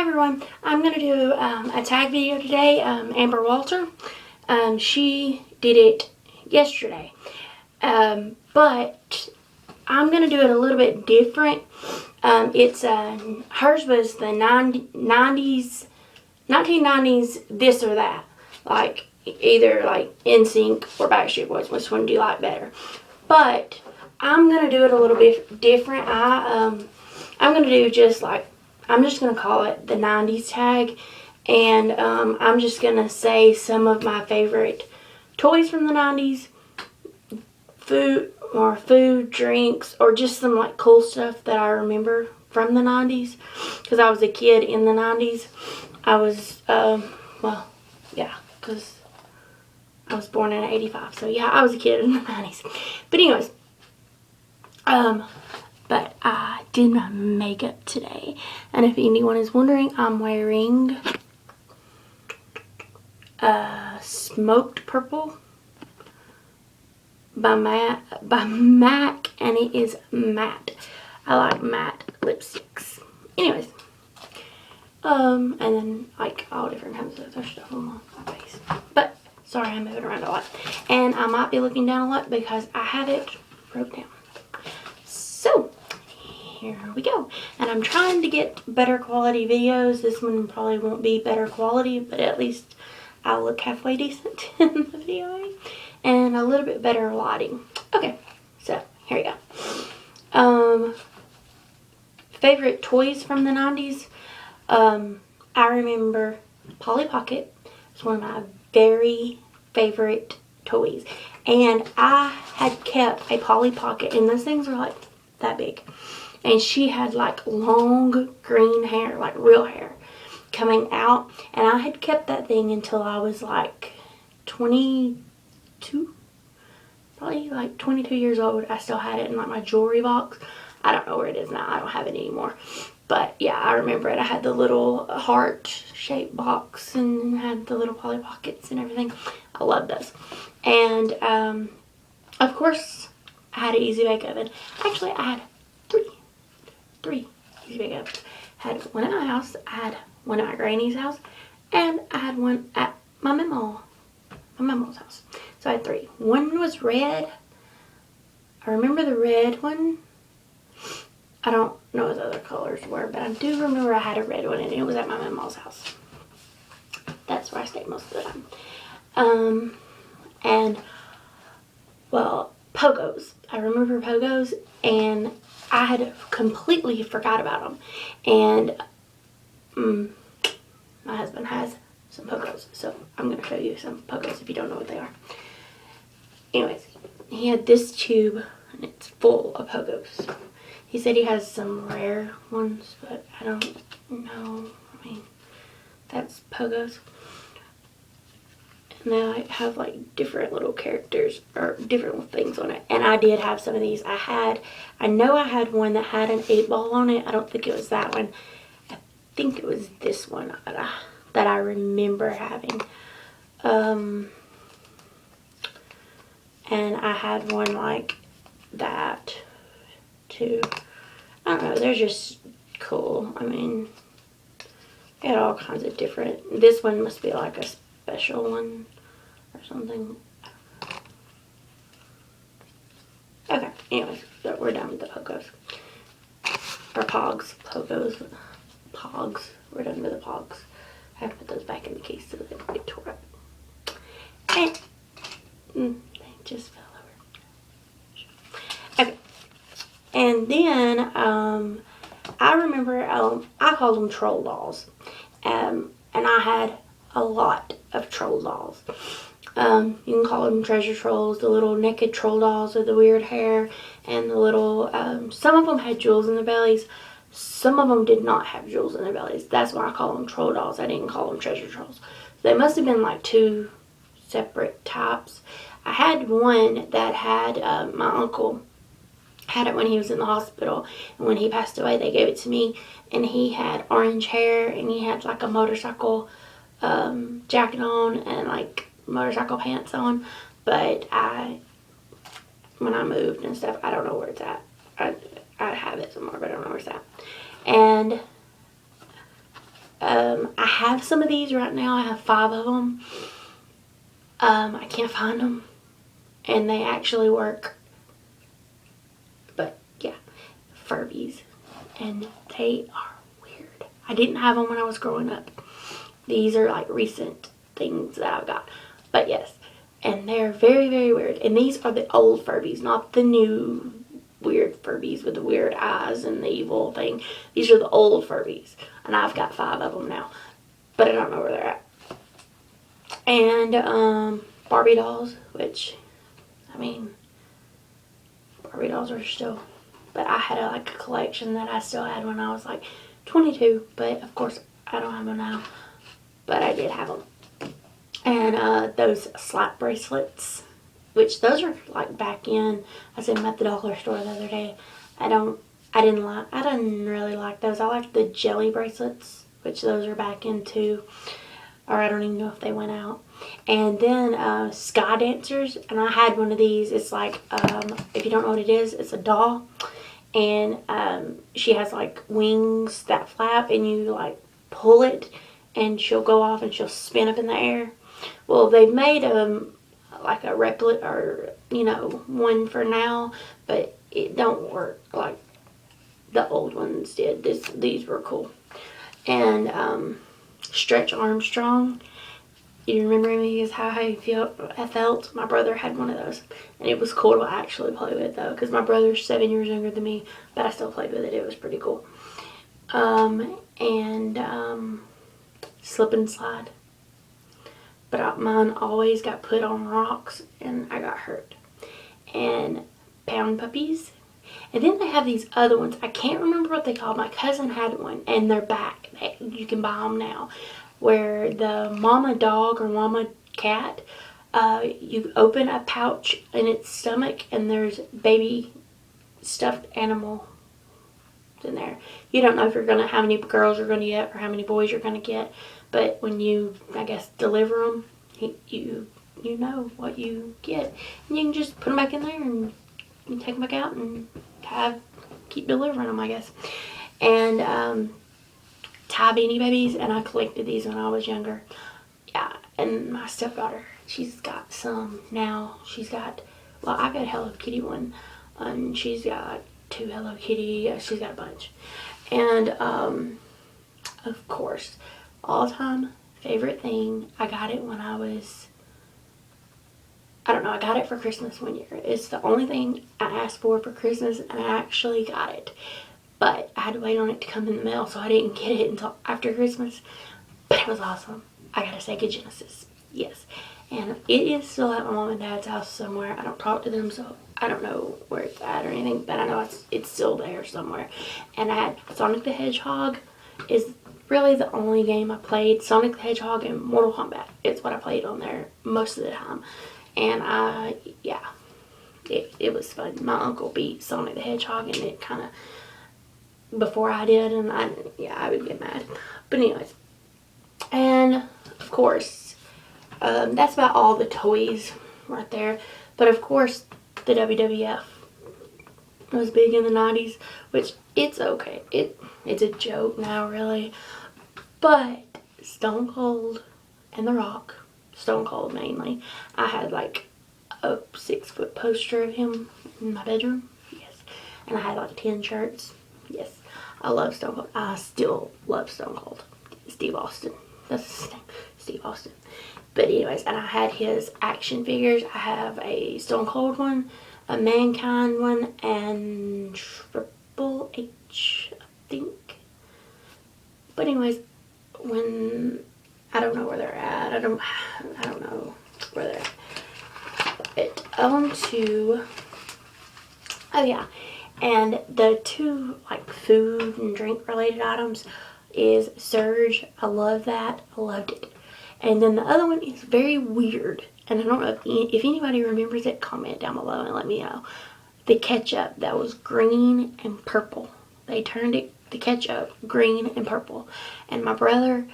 Hi everyone, I'm going to do a tag video today. Amber Walter, she did it yesterday, but I'm going to do it a little bit different. Hers was the 90s, 1990s this or that, like either like NSYNC or Backstreet Boys. Which one do you like better? But I'm going to do it a little bit different. I'm going to do just like, I'm just going to call it the 90s tag, and I'm just going to say some of my favorite toys from the 90s, food, drinks, or just some like cool stuff that I remember from the 90s, because I was a kid in the 90s. I was, well, yeah, because I was born in 85, so yeah, I was a kid in the 90s. But anyways, but I did my makeup today, and if anyone is wondering, I'm wearing Smoked Purple by MAC, and it is matte. I like matte lipsticks. Anyways, and then like all different kinds of other stuff on my face. But sorry, I'm moving around a lot, and I might be looking down a lot because I have it wrote down. So here we go, and I'm trying to get better quality videos. This one probably won't be better quality, but at least I'll look halfway decent in the video, and a little bit better lighting. Okay, so here we go. Favorite toys from the 90s. I remember Polly Pocket. It's one of my very favorite toys, and I had kept a Polly Pocket, and those things are like that big, and she had like long green hair, like real hair coming out, and I had kept that thing until I was like 22, probably like 22 years old. I still had it in like my jewelry box. I don't know where it is now. I don't have it anymore. But yeah, I remember it. I had the little heart-shaped box and had the little Polly Pockets and everything. I love those. And of course, I had an Easy Bake Oven. Actually, I had three Easy Bake Ovens. I had one at my house, I had one at my granny's house, and I had one at my mama's house. So I had three. One was red. I remember the red one. I don't know what the other colors were, but I do remember I had a red one, and it was at my mama's house. That's where I stayed most of the time. And, well, Pogos. I remember Pogos, and I had completely forgot about them. And my husband has some Pogos, so I'm going to show you some Pogos if you don't know what they are. Anyways, he had this tube, and it's full of Pogos. He said he has some rare ones, but I don't know. I mean, that's Pogos. And they like have like different little characters or different little things on it. And I did have some of these. I know I had one that had an 8-ball on it. I don't think it was that one. I think it was this one that I remember having. And I had one like that too. I don't know, they're just cool. I mean, they had all kinds of different. This one must be like a special one or something. Okay, anyways, so we're done with the Pogos. Or Pogs. Pogs. We're done with the Pogs. I have to put those back in the case so they don't get tore up. And they just fell over. Okay. And then, I remember, I called them troll dolls. And I had a lot of troll dolls. You can call them treasure trolls, the little naked troll dolls with the weird hair, and the little, some of them had jewels in their bellies. Some of them did not have jewels in their bellies. That's why I call them troll dolls. I didn't call them treasure trolls. They must have been like two separate types. I had one that had, my uncle had it when he was in the hospital, and when he passed away they gave it to me, and he had orange hair, and he had like a motorcycle jacket on and like motorcycle pants on. But when I moved and stuff, I don't know where it's at. I have it somewhere, but I don't know where it's at. And I have some of these right now. I have 5 of them. I can't find them. And they actually work. But yeah, Furbies. And they are weird. I didn't have them when I was growing up. These are like recent things that I've got. But yes. And they're very, very weird. And these are the old Furbies, not the new weird Furbies with the weird eyes and the evil thing. These are the old Furbies. And I've got 5 of them now. But I don't know where they're at. And Barbie dolls, which, I mean, Barbie dolls are still... But I had like a collection that I still had when I was like 22. But of course, I don't have them now. But I did have them. And those slap bracelets, which those are like back in. I seen them at the dollar store the other day. I didn't really like those. I liked the jelly bracelets, which those are back in too. Or I don't even know if they went out. And then sky dancers, and I had one of these. It's like, if you don't know what it is, it's a doll. And she has like wings that flap, and you like pull it, and she'll go off and she'll spin up in the air. Well, they've made like a replica, or you know, one for now, but it don't work like the old ones did. These were cool. And Stretch Armstrong. You remember me as how I felt? My brother had one of those. And it was cool to actually play with, though. Because my brother's 7 years younger than me. But I still played with it. It was pretty cool. Slip and slide. But mine always got put on rocks. And I got hurt. And pound puppies. And then they have these other ones. I can't remember what they call. My cousin had one. And they're back. You can buy them now. Where the mama dog or mama cat, you open a pouch in its stomach and there's baby stuffed animal in there. You don't know if how many girls you're going to get or how many boys you're going to get, but when you, I guess, deliver them, you know what you get. And you can just put them back in there and you take them back out and keep delivering them, I guess. And Tie Beanie Babies, and I collected these when I was younger. Yeah, and my stepdaughter, she's got some now. She's got, well, I got a Hello Kitty one, and she's got 2 Hello Kitty. She's got a bunch. And, of course, all-time favorite thing, I got it when I was, I don't know, I got it for Christmas one year. It's the only thing I asked for Christmas, and I actually got it. But I had to wait on it to come in the mail, so I didn't get it until after Christmas. But it was awesome. I got a Sega Genesis. Yes. And it is still at my mom and dad's house somewhere. I don't talk to them, so I don't know where it's at or anything. But I know it's still there somewhere. And I had Sonic the Hedgehog is really the only game I played. Sonic the Hedgehog and Mortal Kombat. It's what I played on there most of the time. And yeah. It was fun. My uncle beat Sonic the Hedgehog, and it kind of... before I did, and I would get mad. But anyways, and of course, that's about all the toys right there. But of course, the WWF was big in the 90s, which it's okay. It's a joke now, really. But Stone Cold and The Rock, Stone Cold mainly, I had like a 6-foot poster of him in my bedroom. Yes. And I had like 10 shirts. Yes. I love Stone Cold. I still love Stone Cold. Steve Austin. That's his name. Steve Austin. But anyways, and I had his action figures. I have a Stone Cold one, a Mankind one, and Triple H, I think. But anyways, when... I don't know where they're at. I don't know where they're at. But on to... oh yeah. And the 2 like food and drink related items is Surge. I love that. I loved it. And then the other one is very weird. And I don't know if anybody remembers it, comment down below and let me know. The ketchup that was green and purple. They turned it, the ketchup, green and purple. And my brother,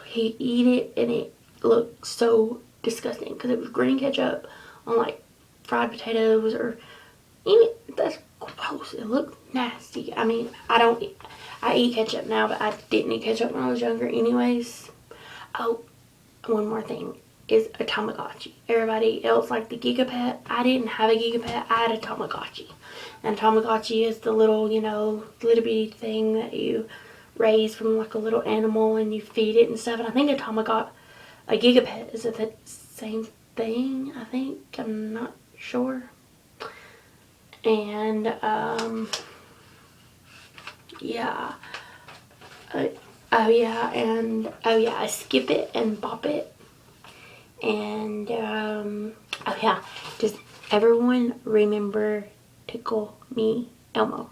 he eat it and it looked so disgusting. Because it was green ketchup on like fried potatoes or... that's gross. It looked nasty. I mean, I I eat ketchup now, but I didn't eat ketchup when I was younger anyways. Oh, one more thing is a Tamagotchi. Everybody else liked the Gigapet. I didn't have a Gigapet. I had a Tamagotchi. And a Tamagotchi is the little, you know, little bitty thing that you raise from like a little animal and you feed it and stuff. And I think a Gigapet is the same thing, I think. I'm not sure. And, yeah. I skip it and bop it. And, oh yeah, does everyone remember Tickle Me Elmo?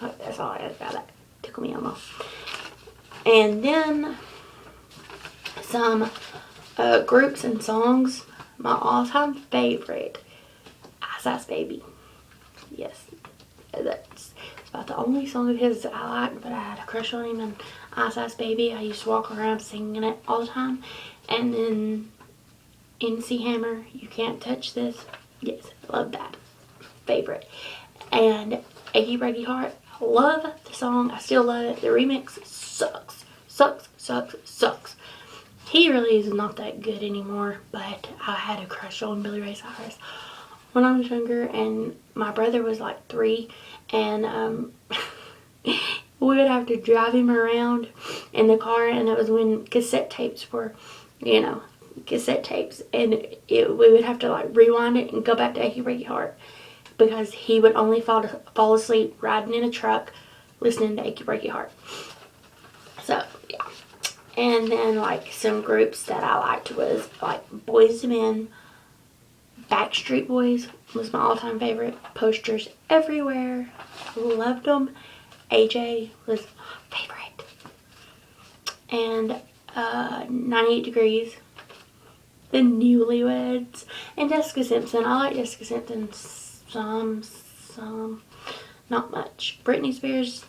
Oh, that's all I have about that. Tickle Me Elmo. And then some groups and songs. My all-time favorite, Ice Ice Baby. Yes, that's about the only song of his that I like, but I had a crush on him. And Ice Ice Baby, I used to walk around singing it all the time. And then MC Hammer, You Can't Touch This. Yes, love that. Favorite. And Achy Breaky Heart, I love the song. I still love it. The remix sucks. Sucks. He really is not that good anymore, but I had a crush on Billy Ray Cyrus when I was younger, and my brother was like 3, and we would have to drive him around in the car, and it was when cassette tapes were, you know, cassette tapes, and we would have to like rewind it and go back to Achy Breaky Heart, because he would only fall asleep riding in a truck listening to Achy Breaky Heart. So yeah. And then like some groups that I liked was like Boyz II Men, Backstreet Boys was my all-time favorite. Posters everywhere, loved them. AJ was my favorite. And 98 Degrees, the Newlyweds, and Jessica Simpson. I like Jessica Simpson some, not much. Britney Spears,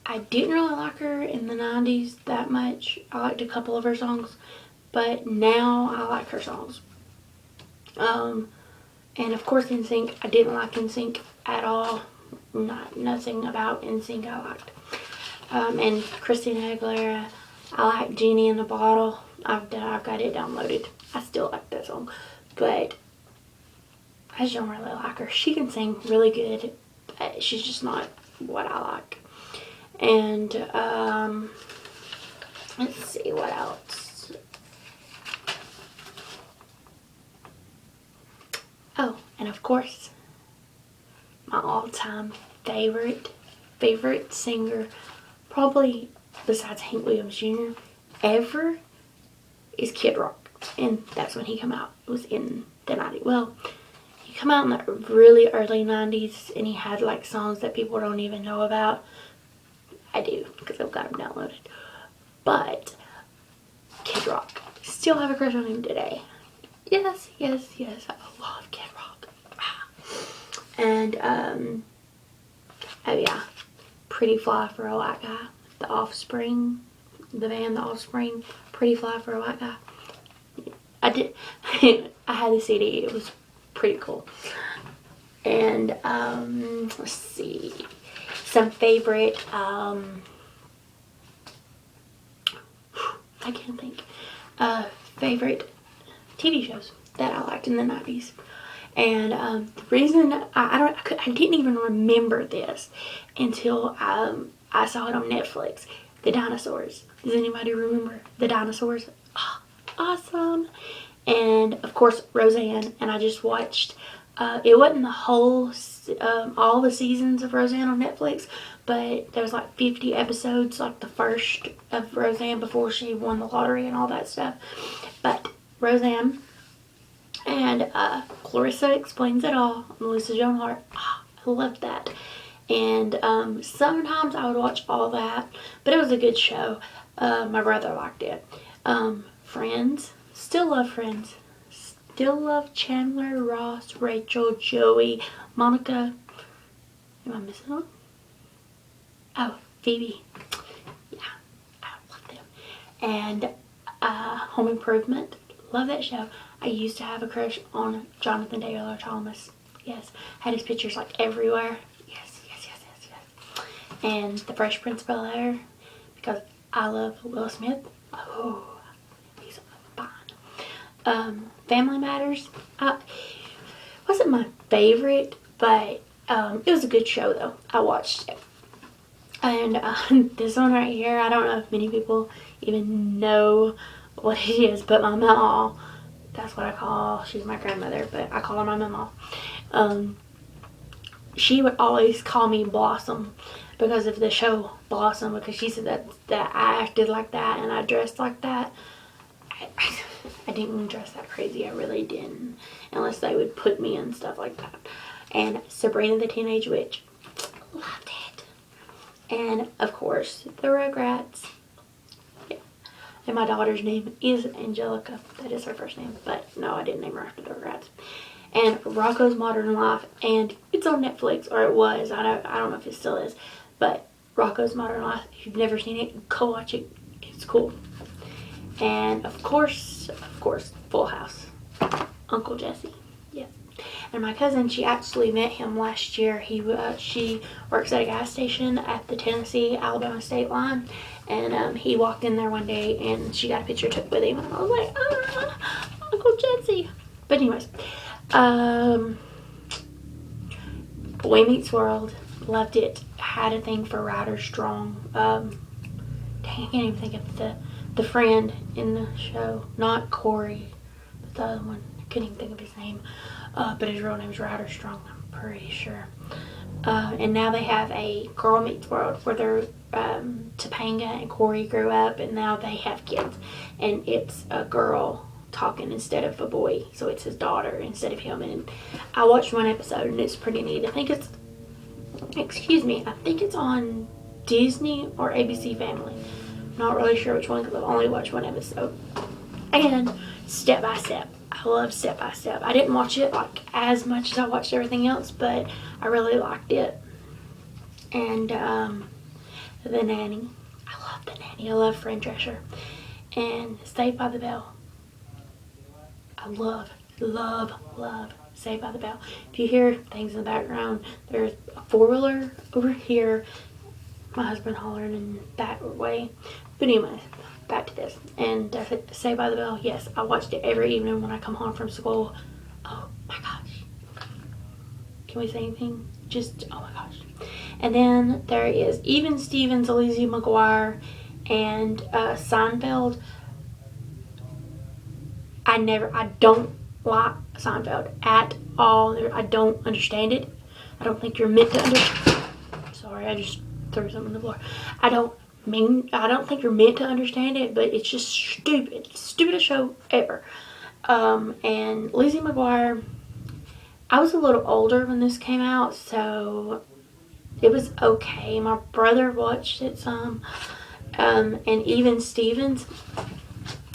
I didn't really like her in the 90s that much. I liked a couple of her songs, but now I like her songs. And of course NSYNC, I didn't like NSYNC at all. Nothing about NSYNC I liked. And Christina Aguilera, I like Genie in the Bottle. I've got it downloaded. I still like that song, but I just don't really like her. She can sing really good, but she's just not what I like. And let's see what else. Oh, and of course, my all-time favorite singer, probably besides Hank Williams Jr. ever, is Kid Rock. And that's when he came out. It was in the 90s. Well, he came out in the really early 90s, and he had like songs that people don't even know about. I do, because I've got them downloaded. But Kid Rock, still have a crush on him today. Yes, I love Kid Rock. And oh yeah, Pretty Fly for a White Guy. The Offspring, the band The Offspring. Pretty Fly for a White Guy. I had the CD. It was pretty cool. And let's see, some favorite I can't think, favorite TV shows that I liked in the 90s. And the reason I didn't even remember this until I saw it on Netflix. The Dinosaurs. Does anybody remember the Dinosaurs? Oh, awesome. And of course Roseanne. And I just watched, it wasn't the whole all the seasons of Roseanne on Netflix, but there was like 50 episodes, like the first of Roseanne before she won the lottery and all that stuff. But Roseanne and Clarissa Explains It All, Melissa Joan Hart. Oh, I loved that. And sometimes I would watch all that, but it was a good show. My brother liked it. Friends, still love Friends. Still love Chandler, Ross, Rachel, Joey, Monica. Am I missing one? Oh, Phoebe. Yeah, I love them. And Home Improvement. Love that show. I used to have a crush on Jonathan Taylor Thomas. Yes, had his pictures like everywhere. Yes. and The Fresh Prince of Bel-Air because I love Will Smith. Oh, he's fine. Family Matters. Wasn't my favorite, but it was a good show though. I watched it. And this one right here, I don't know if many people even know what it is, but my mama, that's what I call, she's my grandmother, but I call her my mama. She would always call me Blossom because of the show Blossom, because she said that I acted like that and I dressed like that. I didn't dress that crazy, I really didn't, unless they would put me in stuff like that. And Sabrina the Teenage Witch, loved it. And of course, the Rugrats. Yeah. And my daughter's name is Angelica. That is her first name, but no, I didn't name her after the Rugrats. And Rocko's Modern Life, and it's on Netflix, or it was. I don't know if it still is, but Rocko's Modern Life. If you've never seen it, go watch it. It's cool. And of course, Full House. Uncle Jesse. Yeah. And my cousin, she actually met him last year. She works at a gas station at the Tennessee-Alabama state line. And he walked in there one day and she got a picture took with him. And I was like, Uncle Jesse. But anyways, Boy Meets World. Loved it. Had a thing for Ryder Strong. Dang, I can't even think of the friend in the show. Not Corey, but the other one. I couldn't even think of his name. But his real name is Ryder Strong, I'm pretty sure. And now they have a Girl Meets World where they're Topanga and Corey grew up and now they have kids. And it's a girl talking instead of a boy. So it's his daughter instead of him. And I watched one episode and it's pretty neat. I think it's on Disney or ABC Family. Not really sure which one because I've only watched one episode. And Step by Step. I love Step by Step. I didn't watch it like as much as I watched everything else, but I really liked it. And The Nanny. I love The Nanny. I love Fran Drescher. And Saved by the Bell. I love Saved by the Bell. If you hear things in the background, there's a 4-wheeler over here. My husband hollering in that way. But anyways, back to this. And Saved by the Bell, yes, I watched it every evening when I come home from school. Oh my gosh. Can we say anything? Just, oh my gosh. And then there is Even Stevens, Lizzie McGuire, and Seinfeld. I don't like Seinfeld at all. I don't understand it. I don't think you're meant to understand. Sorry, I just threw something on the floor. I don't think you're meant to understand it, but it's just stupid. It's the stupidest show ever. And Lizzie McGuire, I was a little older when this came out, so it was okay. My brother watched it some. And Even Stevens,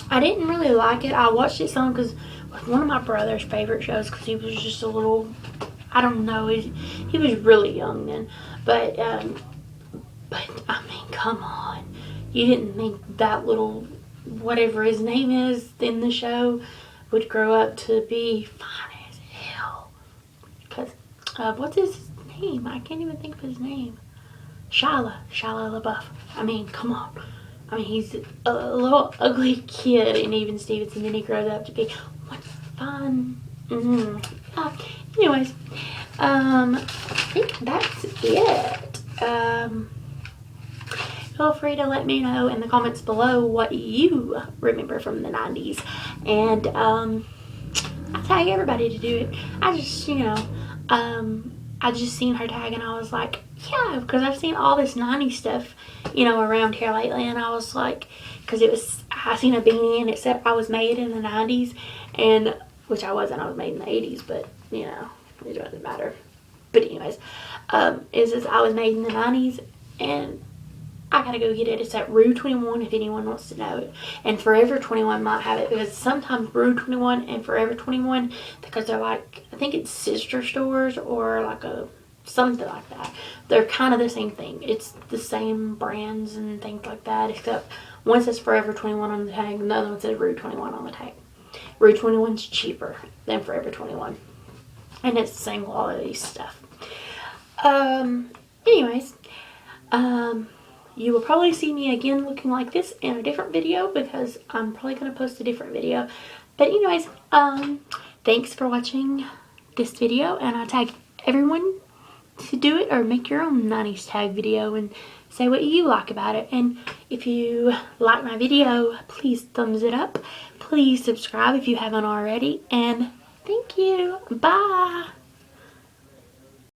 I didn't really like it. I watched it some because it was one of my brother's favorite shows because he was just a little, I don't know, he was really young then. But I mean, come on. You didn't think that little, whatever his name is in the show, would grow up to be fine as hell. Because, what's his name? I can't even think of his name. Shia LaBeouf. I mean, come on. I mean, he's a little ugly kid in Even Stevens, and then he grows up to be fun. Anyways, I think that's it. Feel free to let me know in the comments below what you remember from the 90s. And I tag everybody to do it. I just, I just seen her tag and I was like, yeah, because I've seen all this 90s stuff, around here lately. And I was like, because I seen a beanie and it said I was made in the 90s. And, which I wasn't, I was made in the 80s, but, it doesn't matter. But anyways, it says I was made in the 90s and I gotta go get it. It's at Rue 21 if anyone wants to know it. And Forever 21 might have it because sometimes Rue 21 and Forever 21, because they're like, I think it's sister stores or like something like that. They're kind of the same thing. It's the same brands and things like that, except one says Forever 21 on the tag and the other one says Rue 21 on the tag. Rue 21's cheaper than Forever 21. And it's the same quality stuff. Anyways, You will probably see me again looking like this in a different video because I'm probably going to post a different video. But anyways, thanks for watching this video, and I tag everyone to do it, or make your own 90s tag video and say what you like about it. And if you like my video, please thumbs it up. Please subscribe if you haven't already, and thank you. Bye.